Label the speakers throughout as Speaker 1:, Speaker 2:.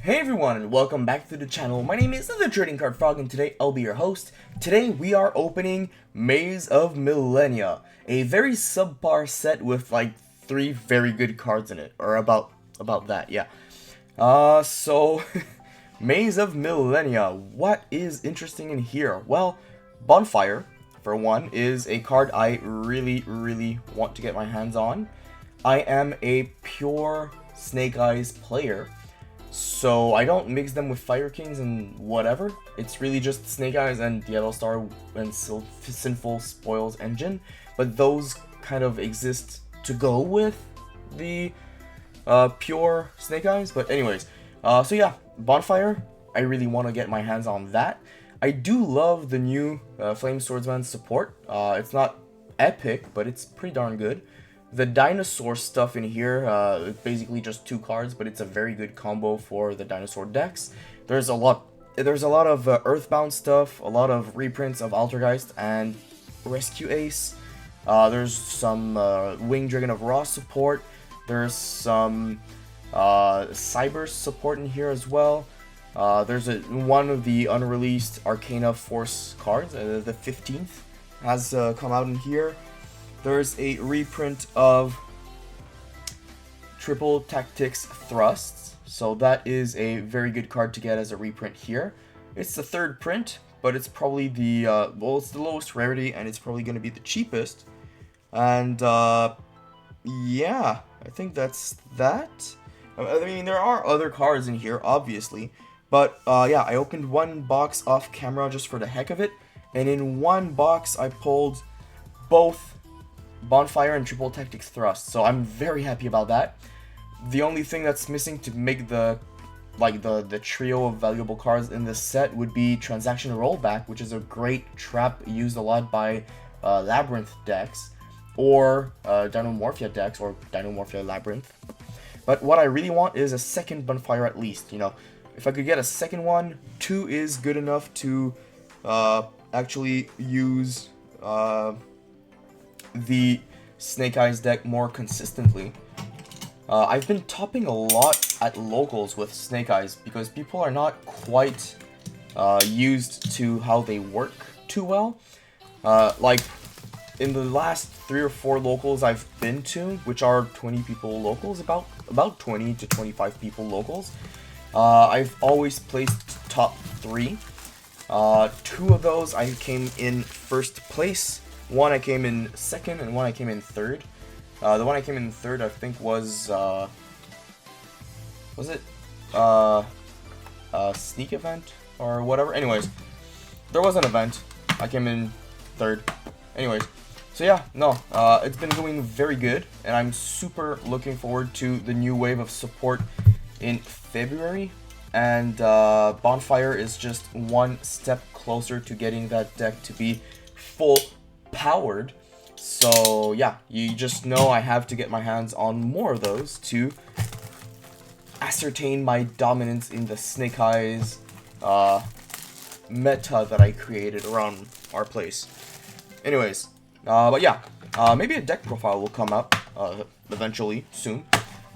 Speaker 1: Hey everyone, and welcome back to the channel. My name is The Trading Card Frog, and today I'll be your host. Today we are opening Maze of Millennia, a very subpar set with like 3 very good cards in it, or about that, yeah. So Maze of Millennia. What is interesting in here? Well, Bonfire, for one, is a card I really want to get my hands on. I am a pure Snake Eyes player. So I don't mix them with Fire Kings and whatever. It's really just Snake Eyes and Yellow Star and Sinful Spoils engine. But those kind of exist to go with the pure Snake Eyes. But anyways, so yeah, Bonfire. I really want to get my hands on that. I do love the new Flame Swordsman support. It's not epic, but it's pretty darn good. The dinosaur stuff in here, it's basically just 2 cards, but it's a very good combo for the dinosaur decks. There's a lot of Earthbound stuff, a lot of reprints of Altergeist and Rescue Ace. There's some Winged Dragon of Ra support. There's some Cyber support in here as well. There's one of the unreleased Arcana Force cards, the 15th, has come out in here. There's a reprint of Triple Tactics Thrusts, so that is a very good card to get as a reprint here. It's the 3rd print, but it's probably the, well, it's the lowest rarity, and it's probably going to be the cheapest. And, yeah, I think that's that. I mean, there are other cards in here, obviously, but, yeah, I opened one box off camera just for the heck of it, and in one box I pulled both Bonfire and Triple Tactics Thrust, so I'm very happy about that. The only thing that's missing to make the trio of valuable cards in this set would be Transaction Rollback, which is a great trap used a lot by Labyrinth decks, or Dinomorphia decks, or Dinomorphia Labyrinth. But what I really want is a second Bonfire at least, you know. If I could get a second one, 2 is good enough to actually use the Snake Eyes deck more consistently. I've been topping a lot at locals with Snake Eyes because people are not quite used to how they work too well. Like, in the last 3 or 4 locals I've been to, which are 20 people locals, about 20 to 25 people locals, I've always placed top 3. 2 of those I came in 1st place. One I came in 2nd, and one I came in 3rd. The one I came in 3rd, I think, was it a sneak event or whatever? Anyways, there was an event. I came in 3rd. Anyways, so yeah, no, it's been going very good, and I'm super looking forward to the new wave of support in February. And Bonfire is just one step closer to getting that deck to be full powered. So yeah, you just know I have to get my hands on more of those to ascertain my dominance in the Snake Eyes meta that I created around our place. Anyways, but yeah, maybe a deck profile will come up eventually soon.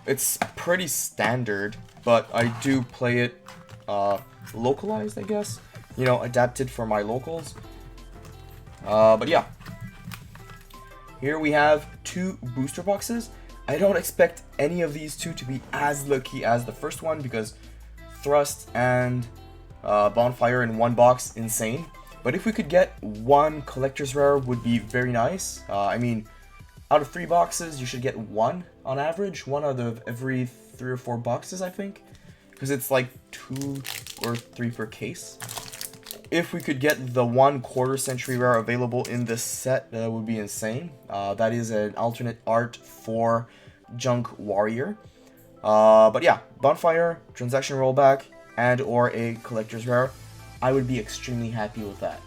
Speaker 1: It's pretty standard, but I do play it localized, I guess, you know, adapted for my locals. But yeah, here we have 2 booster boxes. I don't expect any of these 2 to be as lucky as the first one because Thrust and Bonfire in one box, insane. But if we could get 1 collector's rare, would be very nice. I mean, out of 3 boxes, you should get 1 on average, 1 out of every 3 or 4 boxes, I think, because it's like 2 or 3 per case. If we could get the 1 quarter century rare available in this set, that would be insane. That is an alternate art for Junk Warrior. But yeah, Bonfire, Transaction Rollback, and or a collector's rare, I would be extremely happy with that.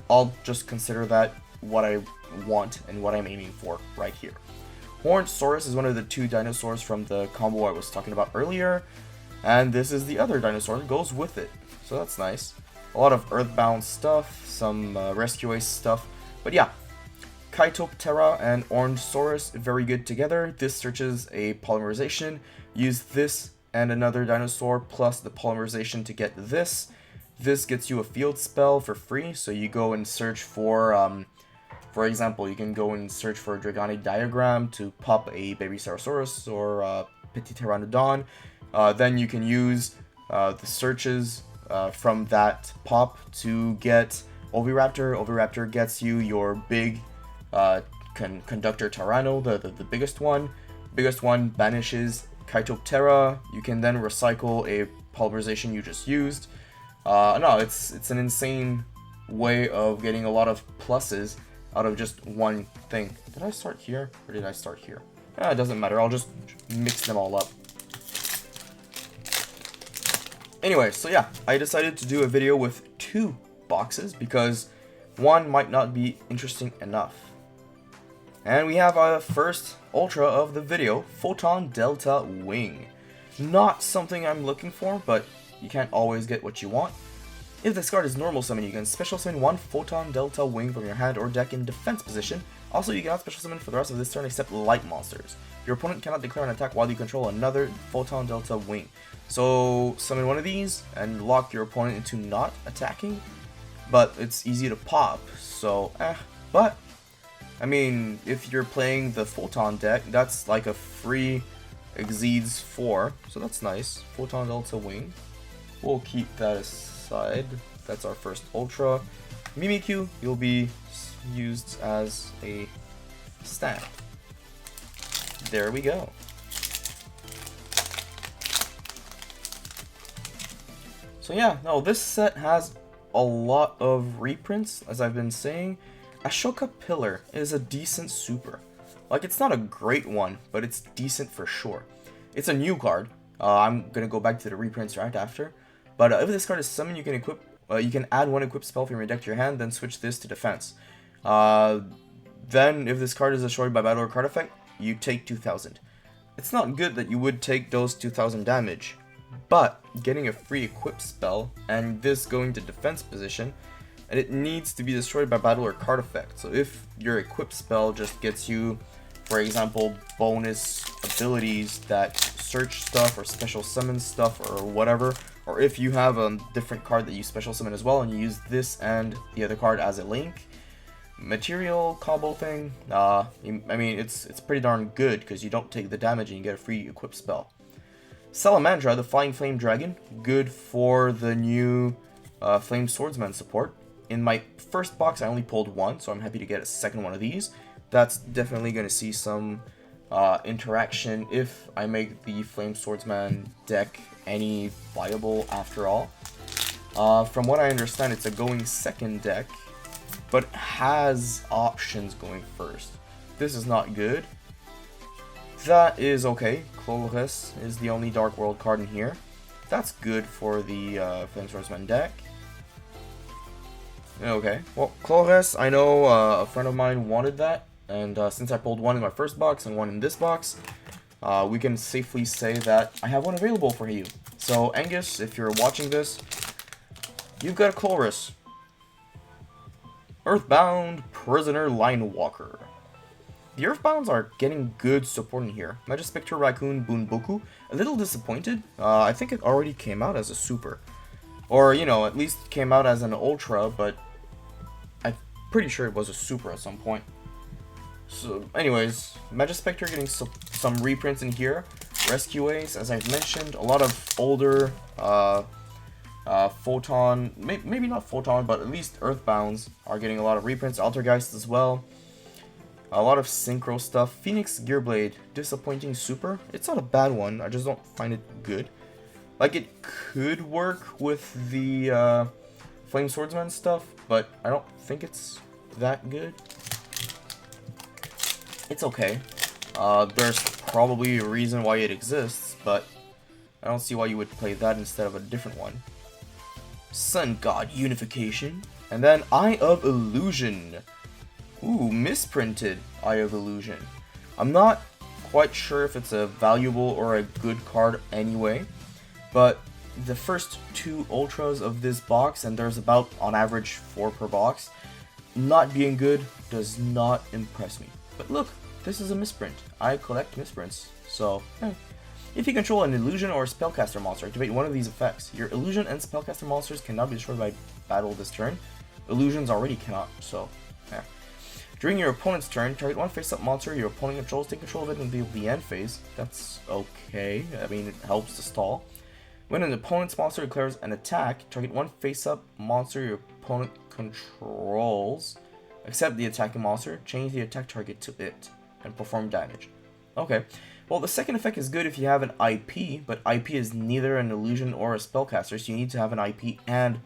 Speaker 1: I'll just consider that what I want and what I'm aiming for right here. Horned Saurus is one of the 2 dinosaurs from the combo I was talking about earlier, and this is the other dinosaur that goes with it, so that's nice. A lot of Earthbound stuff, some Rescue Ace stuff, but yeah, Kaitoptera and Orange Saurus, very good together. This searches a polymerization. Use this and another dinosaur plus the polymerization to get this. This gets you a field spell for free, so you go and search for example, you can go and search for a Dragonic Diagram to pop a Baby Saurosaurus or a Petit Pteranodon. Then you can use the searches from that pop to get Oviraptor. Oviraptor gets you your big Conductor Tyranno, the biggest one. Biggest one banishes Chaetoptera. You can then recycle a polymerization you just used. No, it's an insane way of getting a lot of pluses out of just one thing. Did I start here or did I start here? It doesn't matter. I'll just mix them all up. Anyway, so yeah, I decided to do a video with 2 boxes because one might not be interesting enough. And we have our first Ultra of the video, Photon Delta Wing. Not something I'm looking for, but you can't always get what you want. If this card is normal summon, you can special summon 1 Photon Delta Wing from your hand or deck in defense position. Also, you cannot special summon for the rest of this turn except light monsters. Your opponent cannot declare an attack while you control another Photon Delta Wing. So, summon one of these and lock your opponent into not attacking, but it's easy to pop, so but, I mean, if you're playing the Photon deck, that's like a free Exceeds 4, so that's nice. Photon Delta Wing. We'll keep that aside. That's our first Ultra. Mimikyu, you'll be used as a stand. There we go. So yeah, no, this set has a lot of reprints, as I've been saying. Ashoka Pillar is a decent super. Like, it's not a great one, but it's decent for sure. It's a new card. I'm gonna go back to the reprints right after. But if this card is summoned, you can equip. You can add 1 equip spell from your deck to your hand, then switch this to defense. Then, if this card is destroyed by battle or card effect, you take 2,000. It's not good that you would take those 2,000 damage, but getting a free equip spell and this going to defense position, and it needs to be destroyed by battle or card effect. So if your equip spell just gets you, for example, bonus abilities that search stuff or special summon stuff or whatever, or if you have a different card that you special summon as well and you use this and the other card as a link, material combo thing, I mean, it's pretty darn good because you don't take the damage and you get a free equip spell. Salamandra, the Flying Flame Dragon, good for the new Flame Swordsman support. In my first box, I only pulled 1, so I'm happy to get a second one of these. That's definitely going to see some interaction if I make the Flame Swordsman deck any viable after all. From what I understand, it's a going second deck, but has options going first. This is not good. That is okay. Cloris is the only Dark World card in here. That's good for the Flame Swordsman deck. Okay, well, Cloris, I know a friend of mine wanted that, and since I pulled 1 in my first box and 1 in this box, we can safely say that I have 1 available for you. So, Angus, if you're watching this, you've got a Cloris. Earthbound Prisoner Linewalker. The Earthbounds are getting good support in here. Magispectre Raccoon Bunboku, a little disappointed. I think it already came out as a super. Or, you know, at least came out as an Ultra, but I'm pretty sure it was a super at some point. So, anyways, Magispectre getting some reprints in here. Rescue Ace, as I've mentioned, a lot of older Photon, maybe not Photon, but at least Earthbounds are getting a lot of reprints. Altergeist as well. A lot of Synchro stuff. Phoenix Gearblade, disappointing super. It's not a bad one, I just don't find it good. Like, it could work with the Flame Swordsman stuff, but I don't think it's that good. It's okay. There's probably a reason why it exists, but I don't see why you would play that instead of a different one. Sun God Unification. And then Eye of Illusion. Ooh, misprinted Eye of Illusion. I'm not quite sure if it's a valuable or a good card anyway, but the first 2 Ultras of this box, and there's about, on average, 4 per box, not being good does not impress me. But look, this is a misprint. I collect misprints, so, If you control an illusion or spellcaster monster, activate one of these effects. Your illusion and spellcaster monsters cannot be destroyed by battle this turn. Illusions already cannot, so yeah. During your opponent's turn, target one face-up monster your opponent controls, take control of it until the end phase. That's okay, I mean it helps to stall. When an opponent's monster declares an attack, target one face-up monster your opponent controls. Accept the attacking monster, change the attack target to it, and perform damage. Okay, well the second effect is good if you have an IP, but IP is neither an illusion or a spellcaster, so you need to have an IP and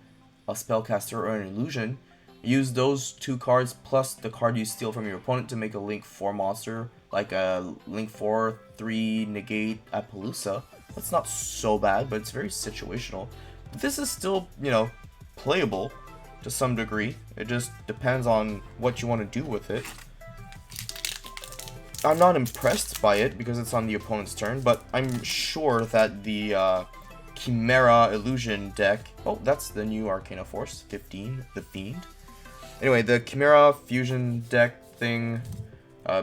Speaker 1: a spellcaster or an illusion. Use those two cards plus the card you steal from your opponent to make a Link 4 monster, like a Link 4 3 negate Appaloosa. That's not so bad, but it's very situational. But this is still, you know, playable to some degree. It just depends on what you want to do with it. I'm not impressed by it because it's on the opponent's turn, but I'm sure that the Chimera Illusion deck... Oh, that's the new Arcana Force, 15, the Fiend. Anyway, the Chimera Fusion deck thing,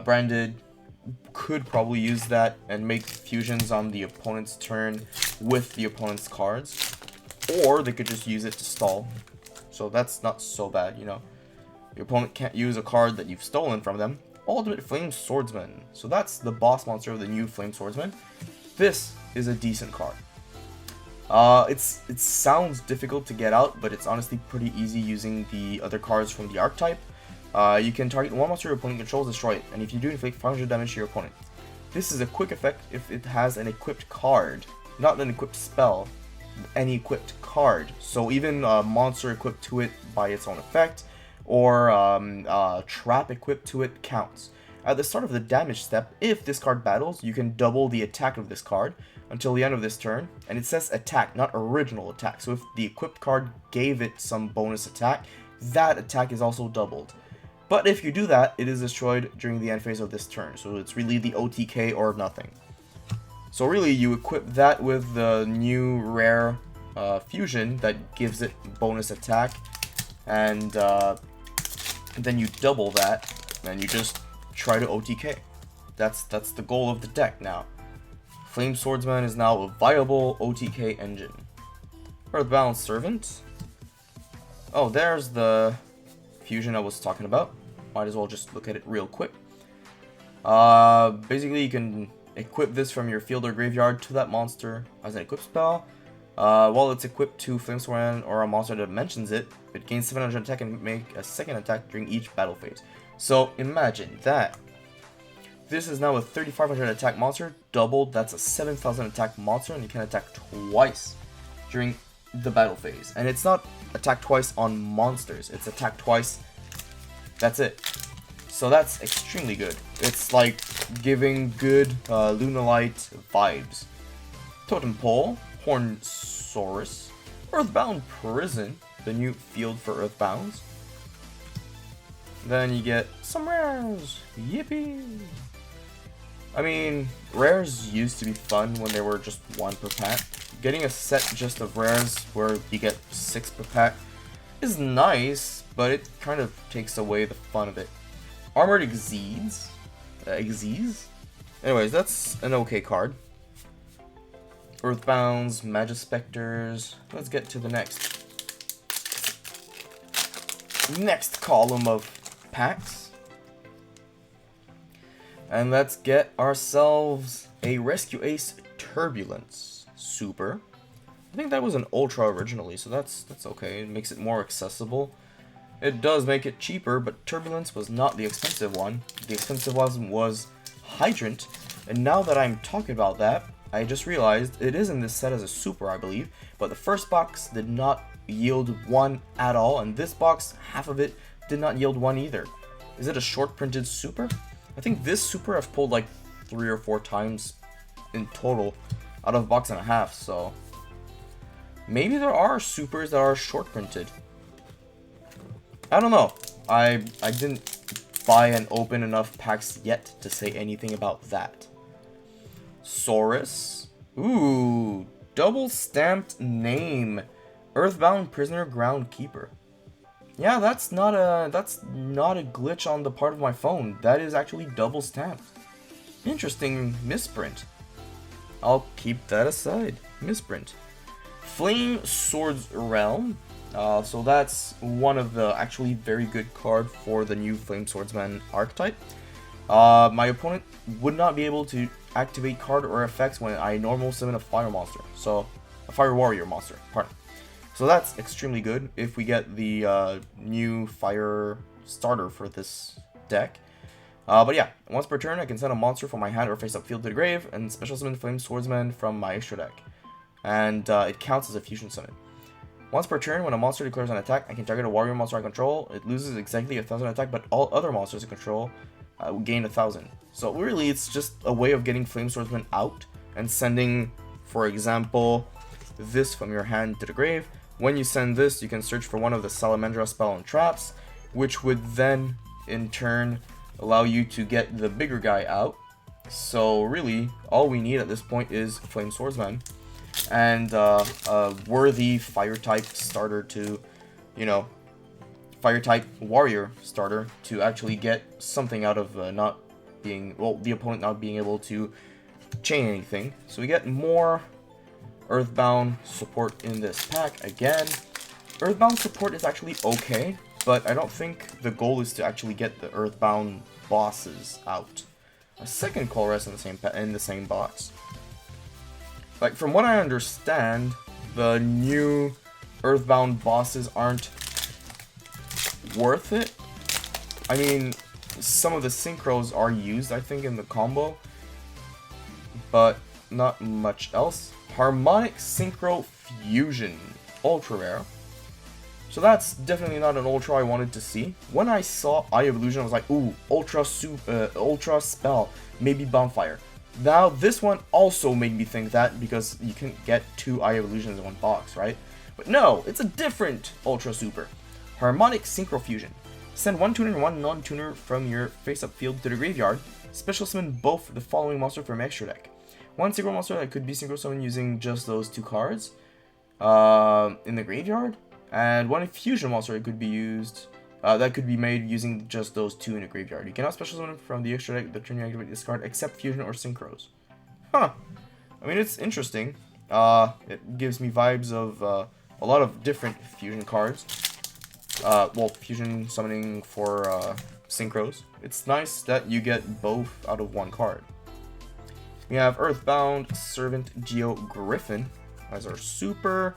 Speaker 1: branded, could probably use that and make fusions on the opponent's turn with the opponent's cards. Or they could just use it to stall. So that's not so bad, you know. Your opponent can't use a card that you've stolen from them. Ultimate Flame Swordsman. So that's the boss monster of the new Flame Swordsman. This is a decent card. It sounds difficult to get out, but it's honestly pretty easy using the other cards from the archetype. You can target one monster your opponent controls, destroy it, and if you do, inflict 500 damage to your opponent. This is a quick effect if it has an equipped card, not an equipped spell, any equipped card. So even a monster equipped to it by its own effect, or trap equipped to it counts. At the start of the damage step, if this card battles, you can double the attack of this card until the end of this turn, and it says attack, not original attack. So if the equipped card gave it some bonus attack, that attack is also doubled. But if you do that, it is destroyed during the end phase of this turn, so it's really the OTK or nothing. So really, you equip that with the new rare fusion that gives it bonus attack, and then you double that, and you just try to OTK. That's the goal of the deck now. Flame Swordsman is now a viable OTK engine. Earthbound Servant. Oh, there's the fusion I was talking about. Might as well just look at it real quick. Basically, you can equip this from your field or graveyard to that monster as an equip spell. While it's equipped to Flame Swordsman or a monster that mentions it, it gains 700 attack and make a second attack during each battle phase. So imagine that. This is now a 3500 attack monster, doubled, that's a 7000 attack monster, and you can attack twice during the battle phase. And it's not attack twice on monsters, it's attack twice, that's it. So that's extremely good. It's like giving good Lunalite vibes. Totem Pole, Hornsaurus, Earthbound Prison, the new field for Earthbounds. Then you get some rares, yippee! I mean, rares used to be fun when they were just one per pack. Getting a set just of rares where you get 6 per pack is nice, but it kind of takes away the fun of it. Armored Exeeds? Anyways, that's an okay card. Earthbounds, Magispectors. Let's get to the next column of packs. And let's get ourselves a Rescue Ace Turbulence Super. I think that was an Ultra originally, so that's okay. It makes it more accessible. It does make it cheaper, but Turbulence was not the expensive one. The expensive one was Hydrant, and now that I'm talking about that, I just realized it is in this set as a Super, I believe, but the first box did not yield 1 at all, and this box, half of it, did not yield 1 either. Is it a short printed Super? I think this Super I've pulled like 3 or 4 times in total out of a box and a half, so maybe there are Supers that are short printed. I don't know. I didn't buy and open enough packs yet to say anything about that. Saurus. Ooh, double stamped name. Earthbound Prisoner Groundkeeper. Yeah, that's not a glitch on the part of my phone. That is actually double stamped. Interesting misprint. I'll keep that aside. Misprint. Flame Swords Realm. So that's one of the actually very good card for the new Flame Swordsman archetype. My opponent would not be able to activate card or effects when I normal summon a fire monster. So, a fire warrior monster, pardon. So that's extremely good if we get the new fire starter for this deck. But yeah, once per turn I can send a monster from my hand or face up field to the grave and special summon Flame Swordsman from my extra deck. And it counts as a fusion summon. Once per turn, when a monster declares an attack, I can target a warrior monster I control. It loses exactly 1,000 attack, but all other monsters I control will gain 1,000. So really, it's just a way of getting Flame Swordsman out and sending, for example, this from your hand to the grave. When you send this, you can search for one of the Salamandra spell and traps, which would then, in turn, allow you to get the bigger guy out. So really, all we need at this point is Flame Swordsman and a worthy fire type starter to, you know, fire type warrior starter to actually get something out of not being, well, the opponent not being able to chain anything. So we get more Earthbound support in this pack again. Earthbound support is actually okay, but I don't think the goal is to actually get the Earthbound bosses out. A second Colress in the same box. Like, from what I understand, the new Earthbound bosses aren't worth it. I mean, some of the synchros are used, I think, in the combo, but not much else. Harmonic Synchro Fusion, ultra rare. So that's definitely not an ultra I wanted to see. When I saw Eye of Illusion, I was like, ooh, ultra spell, maybe Bonfire. Now, this one also made me think that because you can get 2 Eye of Illusions in one box, right? But no, it's a different Ultra Super. Harmonic Synchro Fusion. Send 1 tuner and 1 non-tuner from your face-up field to the graveyard. Special summon both the following monster from your extra deck. 1 synchro monster that could be synchro summoned using just those 2 cards in the graveyard. And 1 fusion monster that could be used that could be made using just those 2 in the graveyard. You cannot special summon from the extra deck the turn you activate this card except fusion or synchros. Huh. I mean, it's interesting. It gives me vibes of a lot of different fusion cards. Well, fusion summoning for synchros. It's nice that you get both out of one card. We have Earthbound Servant Geo Griffin as our super.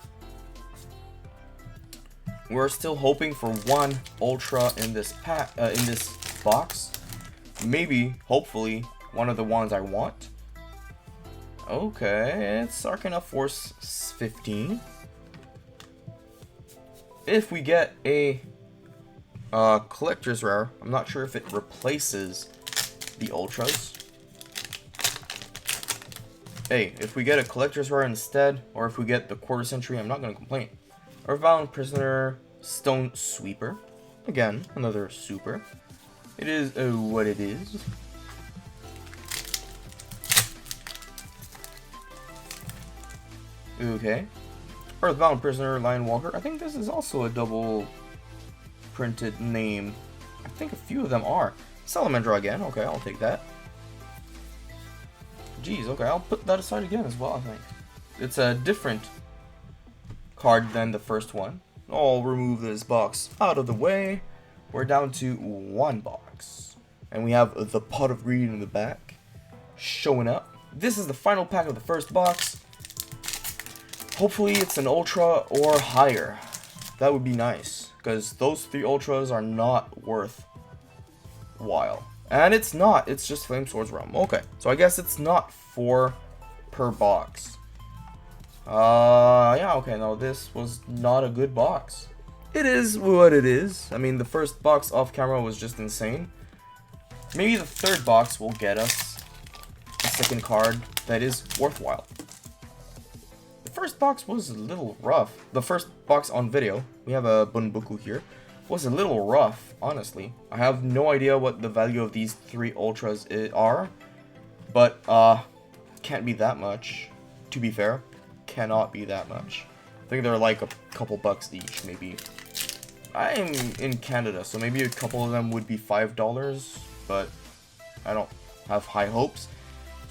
Speaker 1: We're still hoping for 1 ultra in this pack, in this box. Maybe, hopefully, one of the ones I want. Okay, it's Arcana Force 15. If we get a collector's rare, I'm not sure if it replaces the ultras. Hey, if we get a collector's rare instead, or if we get the quarter century, I'm not going to complain. Earthbound Prisoner Stone Sweeper. Again, another super. It is what it is. Okay. Earthbound Prisoner Lion Walker. I think this is also a double printed name. I think a few of them are. Salamandra again. Okay, I'll take that. Jeez, okay, I'll put that aside again as well, I think. It's a different card than the first one. I'll remove this box out of the way. We're down to 1 box. And we have the Pot of Greed in the back showing up. This is the final pack of the first box. Hopefully it's an ultra or higher. That would be nice, because those 3 ultras are not worthwhile. And it's not, it's just Flame Swords Realm. Okay, so I guess it's not 4 per box. Yeah, okay, no, this was not a good box. It is what it is. I mean, the first box off camera was just insane. Maybe the third box will get us a second card that is worthwhile. The first box was a little rough. The first box on video, we have a Bunbuku here, was a little rough, honestly. I have no idea what the value of these 3 ultras are, but can't be that much, to be fair. Cannot be that much. I think they're like a couple bucks each, maybe. I'm in Canada, so maybe a couple of them would be $5, but I don't have high hopes.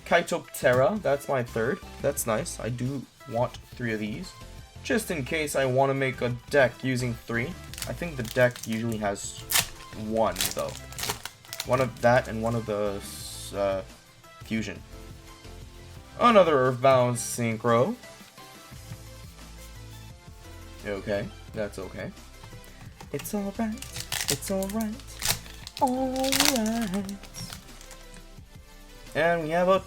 Speaker 1: Kaitoptera, that's my third. That's nice. I do want 3 of these. Just in case I want to make a deck using 3. I think the deck usually has 1, though. One of that and one of the fusion. Another Earthbound Synchro. Okay, that's okay. It's alright. It's alright. Alright. And we have a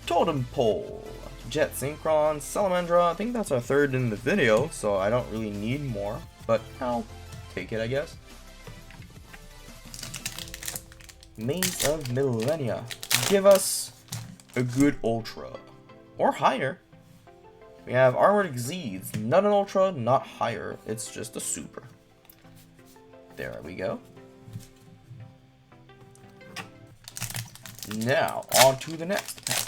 Speaker 1: Totem Pole. Jet Synchron, Salamandra. I think that's our third in the video, so I don't really need more. But I'll take it, I guess. Maze of Millennia. Give us a good Ultra. Or higher. We have Armored Exceeds. Not an Ultra, not higher. It's just a Super. There we go. Now, on to the next pack.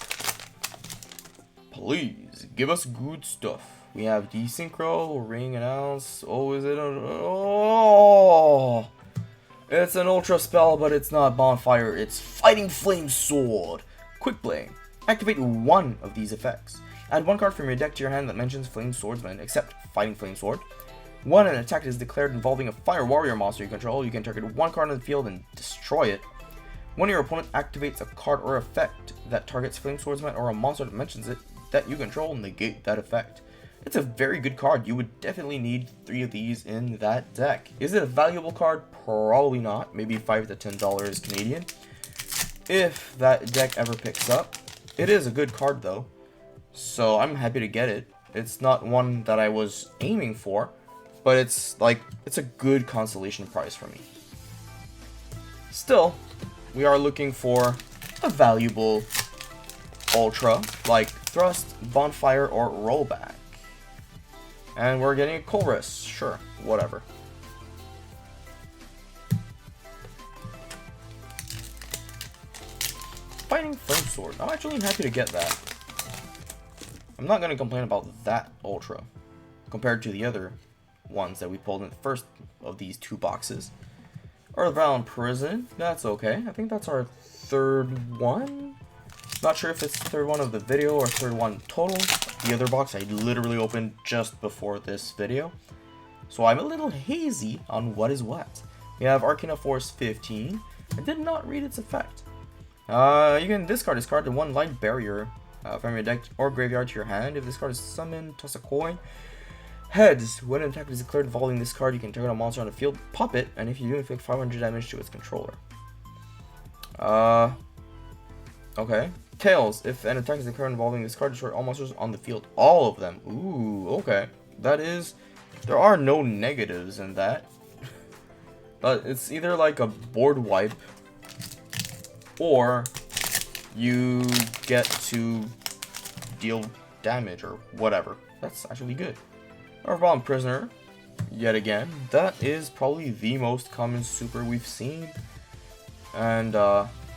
Speaker 1: Please, give us good stuff. We have Desynchro, Ring Announce. Oh, is it a... Oh! It's an Ultra spell, but it's not Bonfire. It's Fighting Flame Sword. Quick Play. Activate one of these effects. Add 1 card from your deck to your hand that mentions Flame Swordsman, except Fighting Flame Sword. When an attack is declared involving a Fire Warrior monster you control, you can target 1 card on the field and destroy it. When your opponent activates a card or effect that targets Flame Swordsman or a monster that mentions it that you control, negate that effect. It's a very good card. You would definitely need 3 of these in that deck. Is it a valuable card? Probably not. Maybe $5 to $10 Canadian. If that deck ever picks up. It is a good card though. So I'm happy to get it. It's not one that I was aiming for, but it's a good consolation prize for me. Still, we are looking for a valuable Ultra, like Thrust, Bonfire, or Rollback. And we're getting a Chorus. Sure, whatever. Fighting Flame Sword. I'm actually happy to get that. I'm not going to complain about that Ultra compared to the other ones that we pulled in the first of these 2 boxes. Earthbound Prison. That's okay. I think that's our third one. Not sure if it's the third one of the video or third one total. The other box I literally opened just before this video. So I'm a little hazy on what is what. We have Arcana Force 15. I did not read its effect. You can discard this card to 1 Light Barrier from your deck or graveyard to your hand. If this card is summoned, toss a coin. Heads. When an attack is declared involving this card, you can target a monster on the field, pop it, and if you do, inflict 500 damage to its controller. Okay. Tails. If an attack is declared involving this card, destroy all monsters on the field. All of them. Ooh, okay. That is... There are no negatives in that. But it's either like a board wipe, or you get to deal damage or whatever. That's actually good. Earthbound Prisoner, yet again. That is probably the most common super we've seen. And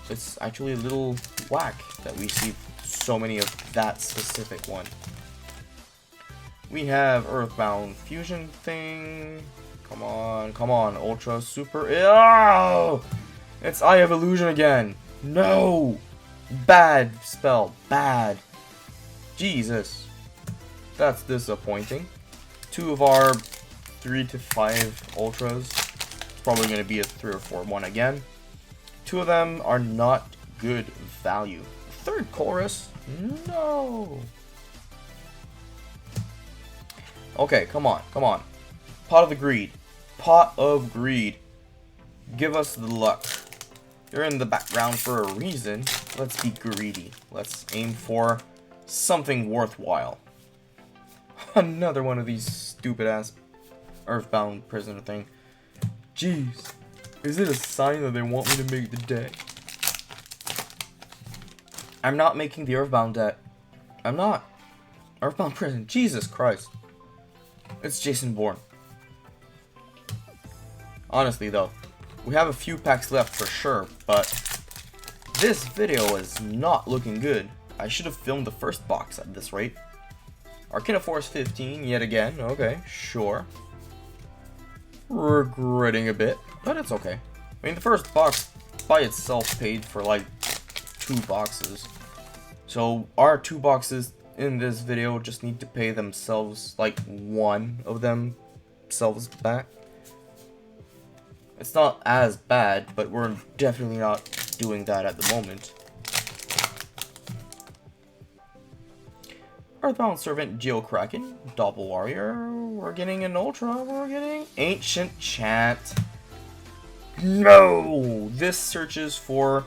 Speaker 1: it's actually a little whack that we see so many of that specific one. We have Earthbound Fusion thing. Come on, come on, Ultra Super. Oh! It's Eye of Illusion again. No! Bad spell. Bad. Jesus. That's disappointing. 2 of our 3 to 5 Ultras. Probably going to be a 3 or 4 one again. 2 of them are not good value. 3rd Chorus? No. Okay, come on, come on. Pot of the Greed. Pot of Greed. Give us the luck. You're in the background for a reason. Let's be greedy. Let's aim for something worthwhile. Another one of these stupid ass Earthbound Prisoner thing. Jeez. Is it a sign that they want me to make the deck? I'm not making the Earthbound deck. I'm not. Earthbound Prison. Jesus Christ. It's Jason Bourne. Honestly though, we have a few packs left for sure, but this video is not looking good. I should have filmed the first box at this rate. Arcana Force 15 yet again. Okay, sure. Regretting a bit, but it's okay. I mean, the first box by itself paid for like 2 boxes. So our 2 boxes in this video just need to pay themselves, like one of themselves back. It's not as bad, but we're definitely not doing that at the moment. Earthbound Servant, Geokraken, Doppel Warrior, we're getting an Ultra, we're getting Ancient Chant. No! This searches for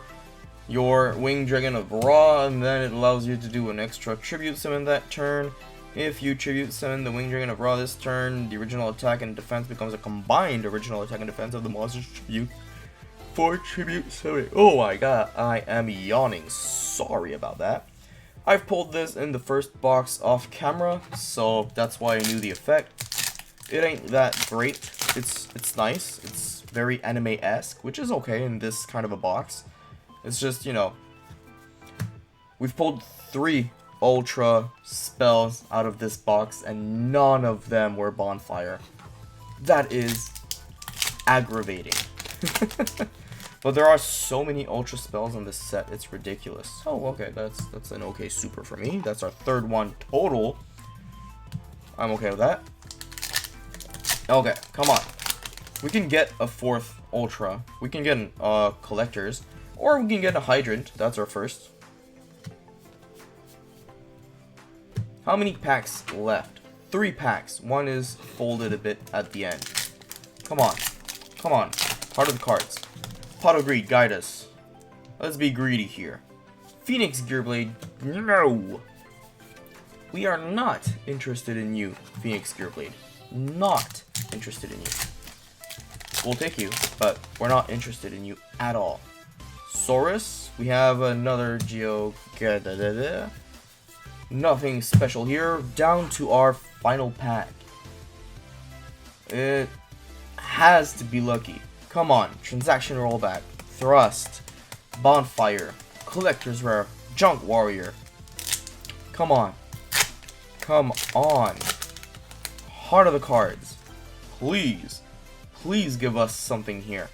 Speaker 1: your Winged Dragon of Ra, and then it allows you to do an extra Tribute Summon that turn. If you Tribute Summon the Winged Dragon of Ra this turn, the original attack and defense becomes a combined original attack and defense of the monster's tribute for Tribute Summon. Oh my god, I am yawning. Sorry about that. I've pulled this in the first box off camera, so that's why I knew the effect. It ain't that great. It's nice. It's very anime-esque, which is okay in this kind of a box. It's just, you know, we've pulled 3 Ultra spells out of this box, and none of them were Bonfire. That is aggravating. But there are so many Ultra spells in this set, it's ridiculous. Oh, okay, that's an okay super for me. That's our 3rd one total. I'm okay with that. Okay, come on. We can get a 4th Ultra. We can get an Collectors. Or we can get a Hydrant. That's our first. How many packs left? 3 packs. One is folded a bit at the end. Come on. Come on. Heart of the cards. Pot of Greed, guide us. Let's be greedy here. Phoenix Gearblade, no. We are not interested in you, Phoenix Gearblade. Not interested in you. We'll take you, but we're not interested in you at all. Saurus, we have another Geo. Nothing special here. Down to our final pack. It has to be lucky. Come on, Transaction Rollback, Thrust, Bonfire, Collector's Rare, Junk Warrior. Come on. Come on. Heart of the cards. Please. Please give us something here.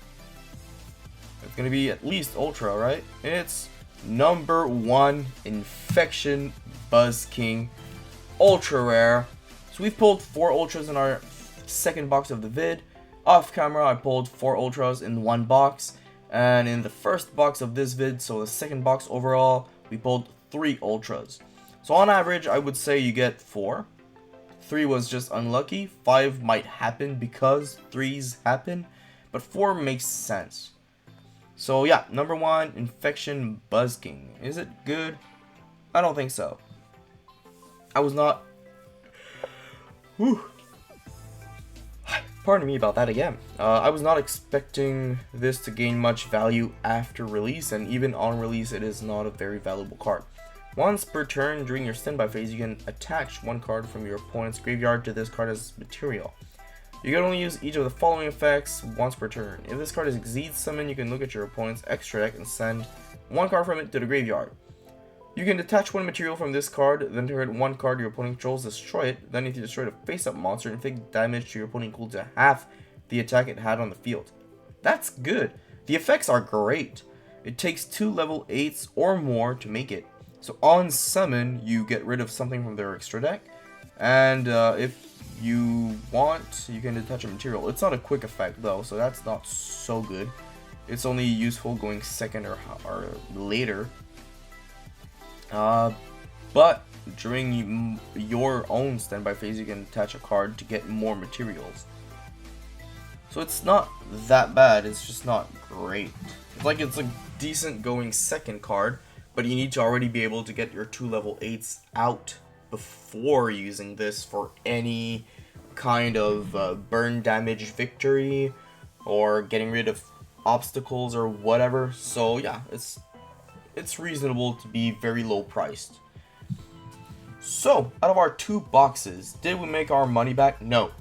Speaker 1: It's gonna be at least Ultra, right? It's number 1 Infection Buzz King Ultra Rare. So we've pulled 4 Ultras in our 2nd box of the vid. Off camera, I pulled 4 Ultras in 1 box, and in the 1st box of this vid, so the 2nd box overall, we pulled 3 Ultras. So on average, I would say you get 4. 3 was just unlucky, 5 might happen because 3s happen, but 4 makes sense. So yeah, number 1, Infection Buzz King. Is it good? I don't think so. I was not... Whew. Pardon me about that again. I was not expecting this to gain much value after release, and even on release it is not a very valuable card. Once per turn during your standby phase, you can attach 1 card from your opponent's graveyard to this card as material. You can only use each of the following effects once per turn. If this card is Exceed Summon, you can look at your opponent's extra deck and send 1 card from it to the graveyard. You can detach 1 material from this card, then target 1 card your opponent controls, destroy it, then if you destroy the face-up monster, inflict damage to your opponent equal to half the attack it had on the field. That's good. The effects are great. It takes 2 level 8s or more to make it. So on summon, you get rid of something from their extra deck, and if you want, you can detach a material. It's not a quick effect though, so that's not so good. It's only useful going 2nd or later. But during your own standby phase, you can attach a card to get more materials. So it's not that bad, it's just not great. It's a decent going 2nd card, but you need to already be able to get your 2 level 8s out before using this for any kind of burn damage victory or getting rid of obstacles or whatever. So yeah, it's reasonable to be very low priced. So out of our 2 boxes, did we make our money back? No.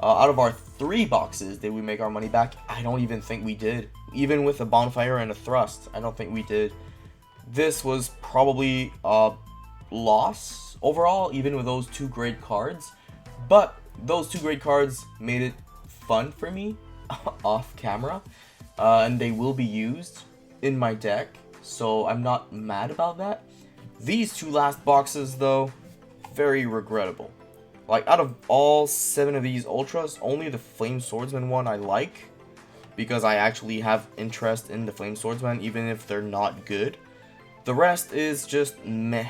Speaker 1: Out of our 3 boxes, did we make our money back? I don't even think we did. Even with a Bonfire and a Thrust, I don't think we did. This was probably a loss overall, even with those 2 great cards. But those 2 great cards made it fun for me off camera. And they will be used in my deck, so I'm not mad about that. These two last boxes, though, very regrettable. Like, out of all 7 of these Ultras, only the Flame Swordsman one I like, because I actually have interest in the Flame Swordsman, even if they're not good. The rest is just meh.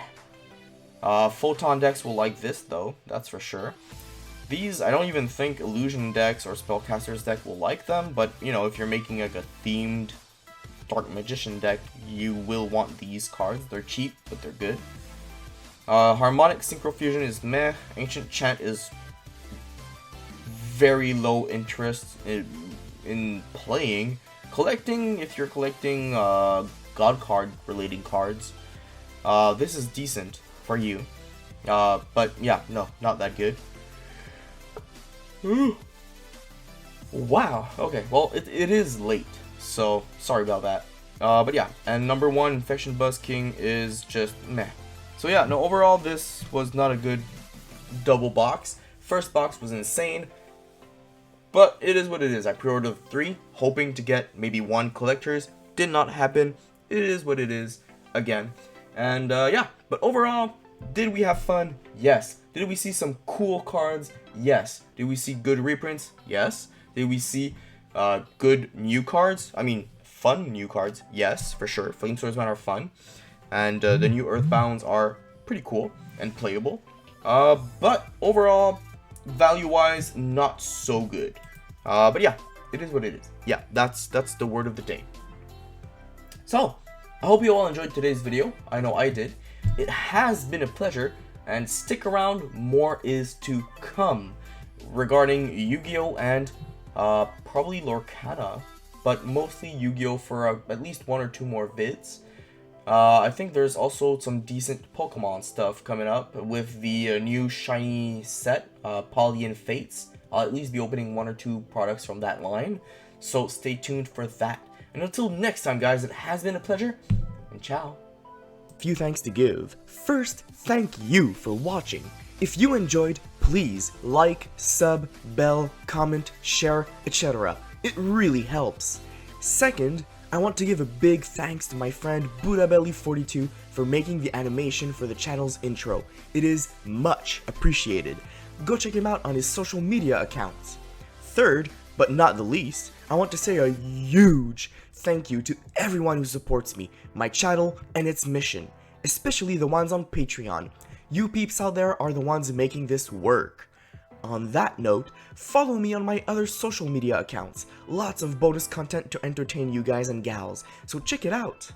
Speaker 1: Photon decks will like this, though, that's for sure. These, I don't even think Illusion decks or Spellcasters deck will like them, but, you know, if you're making like a themed Dark Magician deck, you will want these cards. They're cheap, but they're good. Harmonic Synchro Fusion is meh. Ancient Chant is very low interest in playing. Collecting, if you're collecting God card relating cards, this is decent for you. But yeah, no, not that good. Wow, okay, well, it is late, so sorry about that. But yeah, and number 1, Infection Buzz King, is just meh. So yeah, no, overall, this was not a good double box. First box was insane, but it is what it is. I pre-ordered 3, hoping to get maybe 1 collectors. Did not happen. It is what it is, again. And yeah, but overall, did we have fun? Yes. Did we see some cool cards? Yes. Did we see good reprints? Yes. Did we see good new cards? I mean, fun new cards? Yes, for sure. Flame Swordsman are fun. And the new Earthbounds are pretty cool and playable. But overall, value-wise, not so good. But yeah, it is what it is. Yeah, that's the word of the day. So, I hope you all enjoyed today's video. I know I did. It has been a pleasure, and stick around, more is to come regarding Yu-Gi-Oh! And probably Lorcana, but mostly Yu-Gi-Oh! For at least 1 or 2 more vids. I think there's also some decent Pokemon stuff coming up with the new shiny set, Polyan Fates. I'll at least be opening 1 or 2 products from that line, so stay tuned for that. And until next time, guys, it has been a pleasure, and ciao. Few thanks to give. First, thank you for watching. If you enjoyed, please like, sub, bell, comment, share, etc. It really helps. Second, I want to give a big thanks to my friend BuddhaBelly42 for making the animation for the channel's intro. It is much appreciated. Go check him out on his social media accounts. Third, but not the least, I want to say a huge thank you to everyone who supports me, my channel, and its mission, especially the ones on Patreon. You peeps out there are the ones making this work. On that note, follow me on my other social media accounts. Lots of bonus content to entertain you guys and gals, so check it out.